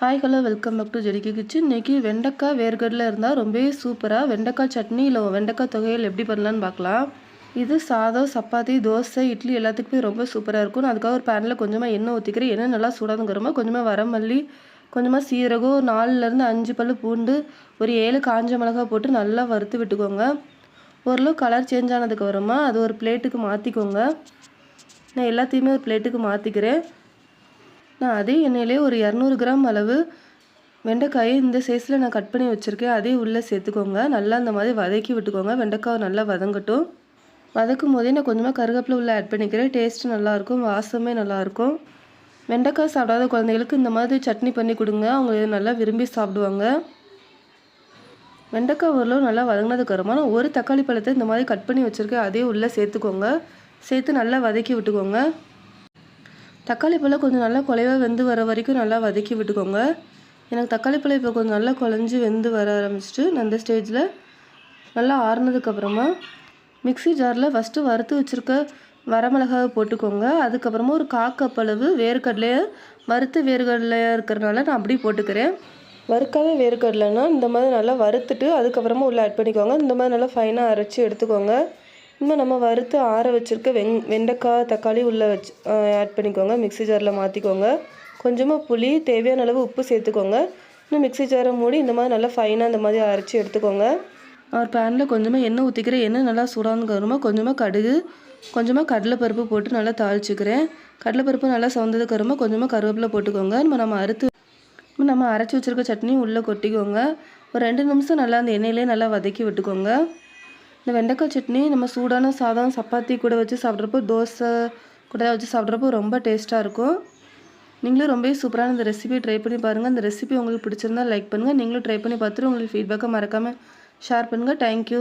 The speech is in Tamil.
Hi hello welcome back to JDK kitchen. இன்றைக்கி வெண்டைக்காய் வேர்க்கடலை இருந்தால் ரொம்பவே சூப்பராக வெண்டைக்காய் சட்னி இல்லை வெண்டைக்காய் தொகையில் எப்படி பண்ணலான்னு பார்க்கலாம். இது சாதம், சப்பாத்தி, தோசை, இட்லி எல்லாத்துக்குமே ரொம்ப சூப்பராக இருக்கும். நான் அதுக்காக ஒரு பேனில் கொஞ்சமாக எண்ணெய் ஊற்றிக்கிறேன். எண்ணெய் நல்லா சூடாதுங்கிறமா கொஞ்சமாக வரமல்லி, கொஞ்சமாக சீரகம், 4லேருந்து 5 பல் பூண்டு, ஒரு 7 காஞ்ச மிளகாய் போட்டு நல்லா வறுத்து விட்டுக்கோங்க. ஓரளவு கலர் சேஞ்ச் ஆனதுக்கு அப்புறமா அது ஒரு பிளேட்டுக்கு மாற்றிக்கோங்க. நான் எல்லாத்தையுமே ஒரு பிளேட்டுக்கு மாற்றிக்கிறேன். நான் அதே எண்ணெயிலே ஒரு 200 கிராம் அளவு வெண்டைக்காயை இந்த சைஸில் நான் கட் பண்ணி வச்சுருக்கேன். அதே உள்ளே சேர்த்துக்கோங்க. நல்லா இந்த மாதிரி வதக்கி விட்டுக்கோங்க. வெண்டைக்காய் நல்லா வதங்கட்டும். வதக்கும் போதே நான் கொஞ்சமாக கருவேப்பிலை உள்ள ஆட் பண்ணிக்கிறேன். டேஸ்ட்டு நல்லாயிருக்கும், வாசமே நல்லாயிருக்கும். வெண்டைக்காய் சாப்பிடாத குழந்தைகளுக்கு இந்த மாதிரி சட்னி பண்ணி கொடுங்க. அவங்க நல்லா விரும்பி சாப்பிடுவாங்க. வெண்டைக்காய் ஓரளவு நல்லா வதங்கினதுக்கப்புறமா நான் ஒரு தக்காளி பழத்தை இந்த மாதிரி கட் பண்ணி வச்சுருக்கேன். அதே உள்ளே சேர்த்துக்கோங்க. சேர்த்து நல்லா வதக்கி விட்டுக்கோங்க. தக்காளி பழம் கொஞ்சம் நல்லா குலைவாக வெந்து வர வரைக்கும் நல்லா வதக்கி விட்டுக்கோங்க. எனக்கு தக்காளி பழம் இப்போ கொஞ்சம் நல்லா குழஞ்சி வெந்து வர ஆரம்பிச்சிட்டு நான் அந்த ஸ்டேஜில் நல்லா ஆறுனதுக்கப்புறமா மிக்ஸி ஜாரில் ஃபஸ்ட்டு வறுத்து வச்சுருக்க வரமிளகாவை போட்டுக்கோங்க. அதுக்கப்புறமா ஒரு 1/4 கப் அளவு வேர்க்கடலையை வறுத்து வேர்க்கடலையாக இருக்கிறனால நான் அப்படி போட்டுக்கிறேன். வறுக்காத வேர்க்கடலைன்னா இந்த மாதிரி நல்லா வறுத்துட்டு அதுக்கப்புறமா உள்ளே ஆட் பண்ணிக்கோங்க. இந்த மாதிரி நல்லா ஃபைனாக அரைச்சி எடுத்துக்கோங்க. இன்னும் நம்ம வறுத்து ஆற வச்சுருக்க வெண்டைக்காய், தக்காளி உள்ளே வச்சு ஆட் பண்ணிக்கோங்க. மிக்ஸி ஜாரில் மாற்றிக்கோங்க. கொஞ்சமாக புளி, தேவையான அளவு உப்பு சேர்த்துக்கோங்க. இன்னும் மிக்ஸி ஜாரை மூடி இந்த மாதிரி நல்லா ஃபைனாக இந்த மாதிரி அரைச்சி எடுத்துக்கோங்க. ஒரு பேனில் கொஞ்சமாக எண்ணெய் ஊற்றிக்கிறேன். எண்ணெய் நல்லா சூடானதுக்கப்புறமா கொஞ்சமாக கடுகு, கொஞ்சமாக கடலைப்பருப்பு போட்டு நல்லா தாளிச்சிக்கிறேன். கடலைப்பருப்பு நல்லா சவந்ததுக்கப்புறமா கொஞ்சமாக கருவேப்பிலை போட்டுக்கோங்க. நம்ம அரைச்சி வச்சுருக்க சட்னியும் உள்ளே கொட்டிக்கோங்க. ஒரு 2 நிமிஷம் நல்லா அந்த எண்ணெயிலே நல்லா வதக்கி விட்டுக்கோங்க. இந்த வெண்டைக்காய் சட்னி நம்ம சூடான சாதம், சப்பாத்தி கூட வச்சு சாப்பிட்றப்போ, தோசை கூட வச்சு சாப்பிட்றப்போ ரொம்ப டேஸ்ட்டாக இருக்கும். நீங்களும் ரொம்ப சூப்பரான இந்த ரெசிபியை ட்ரை பண்ணி பாருங்கள். இந்த ரெசிபி உங்களுக்கு பிடிச்சிருந்தா லைக் பண்ணுங்கள். நீங்களும் ட்ரை பண்ணி பார்த்துட்டு உங்களுக்கு ஃபீட்பேக்கை மறக்காமல் ஷேர் பண்ணுங்கள். தேங்க்யூ.